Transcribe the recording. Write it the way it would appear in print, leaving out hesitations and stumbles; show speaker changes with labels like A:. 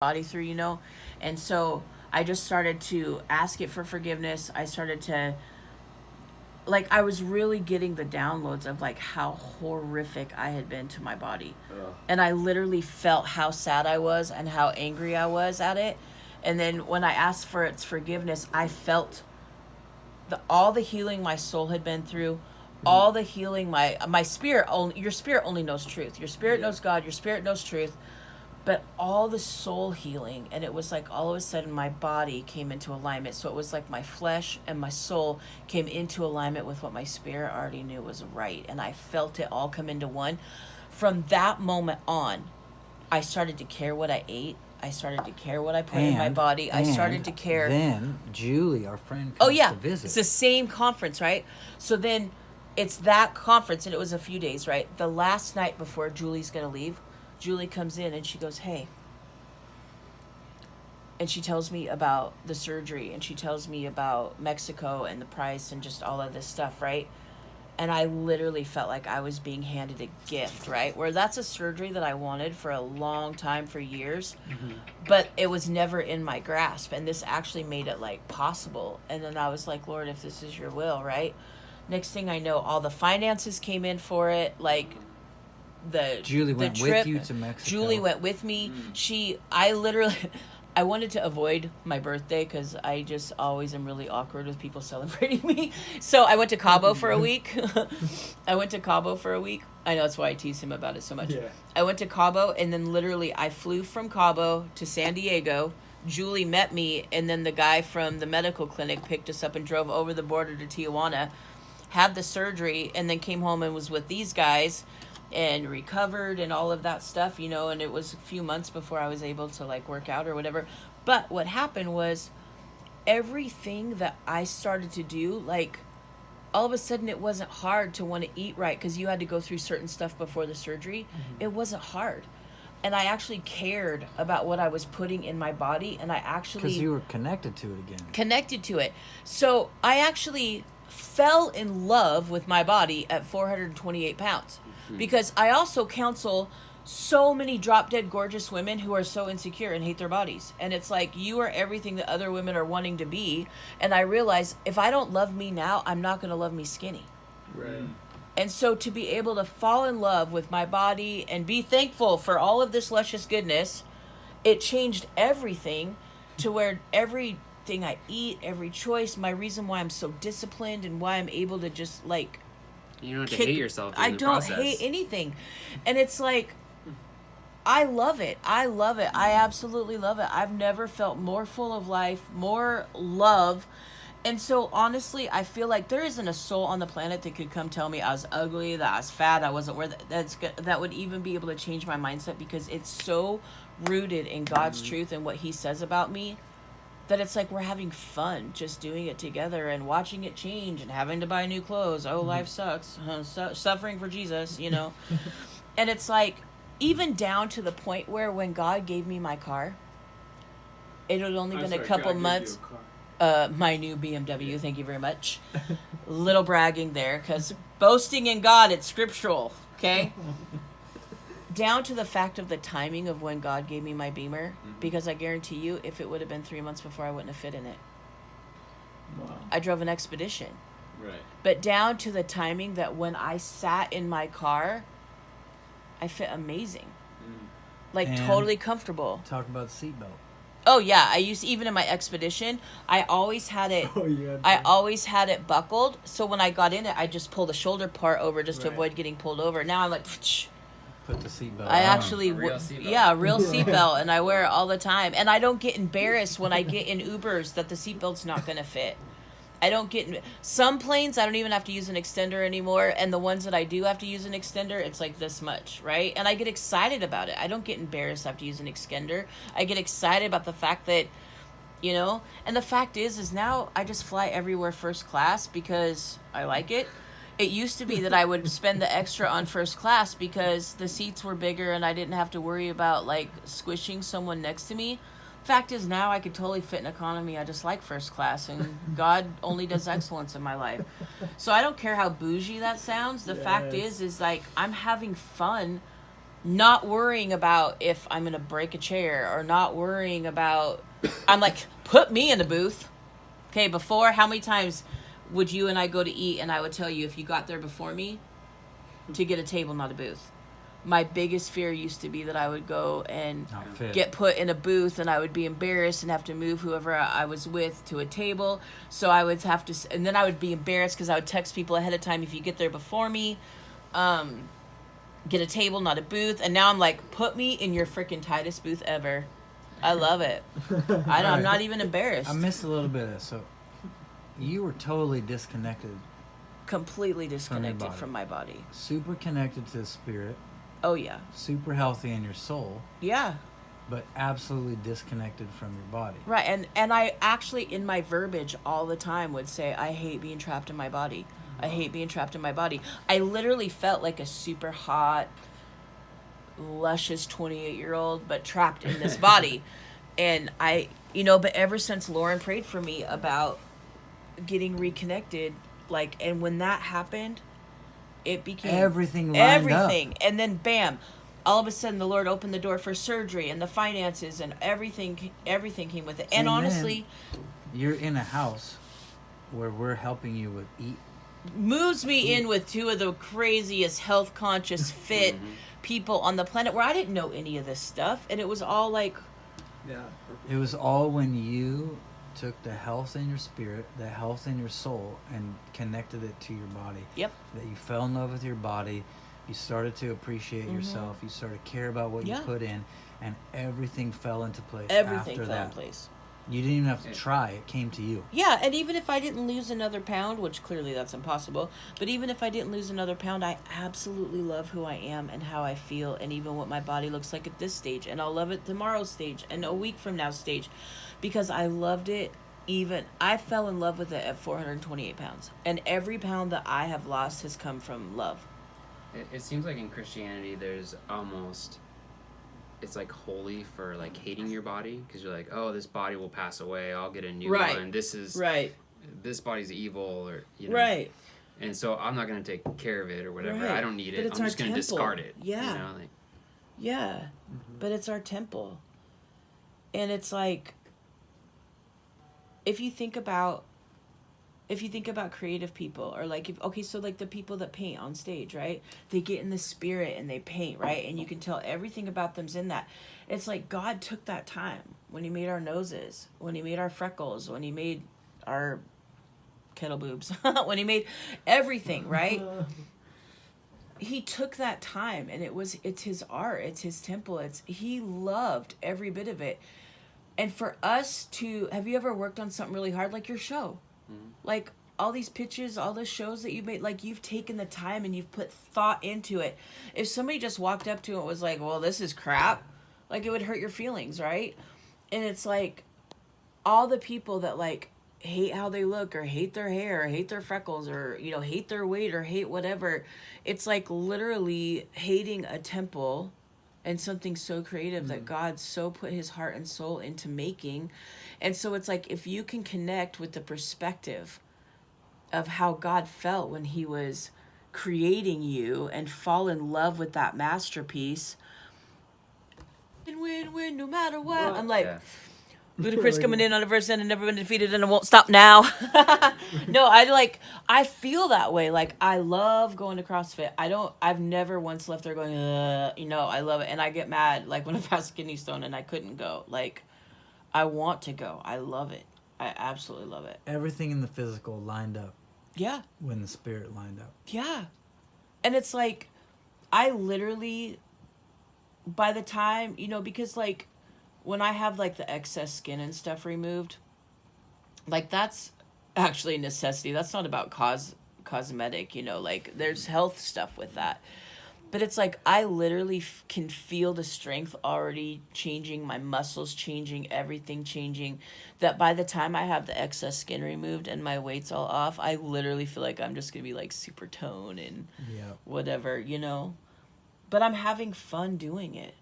A: body through, and so I just started to ask it for forgiveness. I started to, like, I was really getting the downloads of like how horrific I had been to my body.
B: Ugh.
A: And I literally felt how sad I was and how angry I was at it. And then when I asked for its forgiveness, I felt all the healing my soul had been through, all the healing my spirit only. Your spirit only knows truth. Your spirit knows God. Your spirit knows truth. But all the soul healing, and it was like all of a sudden my body came into alignment. So it was like my flesh and my soul came into alignment with what my spirit already knew was right. And I felt it all come into one. From that moment on, I started to care what I ate. I started to care what I put in my body. I started to care.
C: Then Julie, our friend, comes to visit.
A: It's the same conference, right? So then it's that conference, and it was a few days, right? The last night before Julie's going to leave, Julie comes in and she goes, hey. And she tells me about the surgery, and she tells me about Mexico and the price and just all of this stuff, right? And I literally felt like I was being handed a gift, right? Where that's a surgery that I wanted for a long time, for years, but it was never in my grasp. And this actually made it like possible. And then I was like, Lord, if this is your will, right? Next thing I know, all the finances came in for it. Like,
C: Julie went
A: trip,
C: with you to Mexico.
A: Julie went with me. I wanted to avoid my birthday because I just always am really awkward with people celebrating me. So I went to Cabo for a week. I know that's why I tease him about it so much.
B: Yeah.
A: I went to Cabo, and then literally I flew from Cabo to San Diego. Julie met me, and then the guy from the medical clinic picked us up and drove over the border to Tijuana, had the surgery, and then came home and was with these guys and recovered and all of that stuff, and it was a few months before I was able to like work out or whatever. But what happened was everything that I started to do, like, all of a sudden it wasn't hard to want to eat right because you had to go through certain stuff before the surgery. It wasn't hard. And I actually cared about what I was putting in my body, and I actually...
C: Because you were connected to it again.
A: Connected to it. So I actually fell in love with my body at 428 pounds. Because I also counsel so many drop-dead gorgeous women who are so insecure and hate their bodies. And it's like, you are everything that other women are wanting to be. And I realize if I don't love me now, I'm not going to love me skinny.
B: Right.
A: And so to be able to fall in love with my body and be thankful for all of this luscious goodness, it changed everything to where everything I eat, every choice, my reason why I'm so disciplined and why I'm able to just like...
D: You don't have to hate yourself.
A: I don't hate anything. And it's like, I love it. I absolutely love it. I've never felt more full of life, more love. And so honestly, I feel like there isn't a soul on the planet that could come tell me I was ugly, that I was fat, I wasn't worth it. That would even be able to change my mindset, because it's so rooted in God's truth and what he says about me, that it's like we're having fun just doing it together and watching it change and having to buy new clothes. Oh, life sucks. Suffering for Jesus, And it's like, even down to the point where when God gave me my car, it had only been a couple months. My new BMW, thank you very much. Little bragging there, because boasting in God, it's scriptural, okay? Down to the fact of the timing of when God gave me my Beamer, because I guarantee you, if it would have been 3 months before, I wouldn't have fit in it.
B: Wow.
A: I drove an Expedition.
B: Right.
A: But down to the timing that when I sat in my car, I fit amazing. Like,
C: And
A: totally comfortable.
C: Talk about the seatbelt.
A: Oh yeah, even in my Expedition, I always had it. I always had it buckled, so when I got in it, I just pulled the shoulder part over just to avoid getting pulled over. Now I'm like,
C: Put the seatbelt on.
A: I actually,
D: A real seatbelt.
A: yeah, a real seatbelt, and I wear it all the time. And I don't get embarrassed when I get in Ubers that the seatbelt's not gonna fit. I don't get some planes. I don't even have to use an extender anymore, and the ones that I do have to use an extender, it's like this much, right? And I get excited about it. I don't get embarrassed to have to use an extender. I get excited about the fact that, and the fact is now I just fly everywhere first class because I like it. It used to be that I would spend the extra on first class because the seats were bigger and I didn't have to worry about like squishing someone next to me. Fact is, now I could totally fit in economy. I just like first class, and God only does excellence in my life. So I don't care how bougie that sounds. The fact is like I'm having fun not worrying about if I'm going to break a chair or not worrying about, I'm like, put me in the booth. Okay, before, how many times would you and I go to eat and I would tell you if you got there before me to get a table, not a booth? My biggest fear used to be that I would go and
C: Not fit.
A: get put in a booth and I would be embarrassed and have to move whoever I was with to a table. So I would have to, and then I would be embarrassed because I would text people ahead of time, if you get there before me, get a table, not a booth. And now I'm like, put me in your freaking tightest booth ever. I love it. I'm not even embarrassed.
C: I missed a little bit of that. So you were totally disconnected.
A: Completely disconnected
C: body.
A: from my body.
C: Super connected to the spirit.
A: Oh, yeah.
C: Super healthy in your soul.
A: Yeah.
C: But absolutely disconnected from your body.
A: Right. And I actually, in my verbiage all the time, would say, I hate being trapped in my body. I hate being trapped in my body. I literally felt like a super hot, luscious 28-year-old, but trapped in this body. And but ever since Lauren prayed for me about getting reconnected, and when that happened, it became
C: everything lined up.
A: And then bam, all of a sudden the Lord opened the door for surgery and the finances and everything came with it. And honestly,
C: you're in a house where we're helping you with
A: moves me in with two of the craziest health conscious fit people on the planet, where I didn't know any of this stuff, and it was all like,
C: it was all when you took the health in your spirit, the health in your soul, and connected it to your body.
A: Yep.
C: That you fell in love with your body. You started to appreciate yourself. You started to care about what you put in, and everything fell into place.
A: Everything
C: after
A: fell
C: that.
A: in place.
C: You didn't even have to try. It came to you.
A: Yeah, and even if I didn't lose another pound, which clearly that's impossible, but even if I didn't lose another pound, I absolutely love who I am and how I feel, and even what my body looks like at this stage, and I'll love it tomorrow's stage and a week from now stage, because I loved it. I fell in love with it at 428 pounds, and every pound that I have lost has come from love.
D: It seems like in Christianity there's almost, it's like holy for like hating your body, because you're like, oh, this body will pass away, I'll get a new one, this body's evil, or
A: Right.
D: And so I'm not going to take care of it or whatever.
A: Right.
D: I don't need
A: But
D: it.
A: it's
D: I'm
A: our
D: just going to
A: temple.
D: discard it.
A: Yeah. Yeah. But it's our temple. And it's like, if you think about creative people, or so the people that paint on stage, right? They get in the spirit and they paint, right? And you can tell everything about them's in that. It's like God took that time when he made our noses, when he made our freckles, when he made our kettle boobs, when he made everything, right? He took that time, and it's his art, it's his temple, he loved every bit of it. And for us to, have you ever worked on something really hard, like your show? Like all these pitches, all the shows that you've made, like you've taken the time and you've put thought into it. If somebody just walked up to it and was like, well, this is crap, like it would hurt your feelings, right? And it's like all the people that like hate how they look, or hate their hair, or hate their freckles, or hate their weight, or hate whatever, it's like literally hating a temple and something so creative that God so put his heart and soul into making. And so it's like, if you can connect with the perspective of how God felt when he was creating you, and fall in love with that masterpiece, and win no matter what. I'm like, Ludacris coming in on the verse end and never been defeated, and it won't stop now. No, I feel that way. Like, I love going to CrossFit. I've never once left there going, I love it. And I get mad, like when I passed kidney stone and I couldn't go. Like, I want to go. I love it. I absolutely love it.
C: Everything in the physical lined up.
A: Yeah.
C: When the spirit lined up.
A: Yeah. And it's like, I literally, by the time, because like, when I have like the excess skin and stuff removed, like that's actually a necessity. That's not about cosmetic, like there's health stuff with that. But it's like, I literally can feel the strength already changing, my muscles changing, everything changing, that by the time I have the excess skin removed and my weight's all off, I literally feel like I'm just going to be like super toned and whatever, But I'm having fun doing it.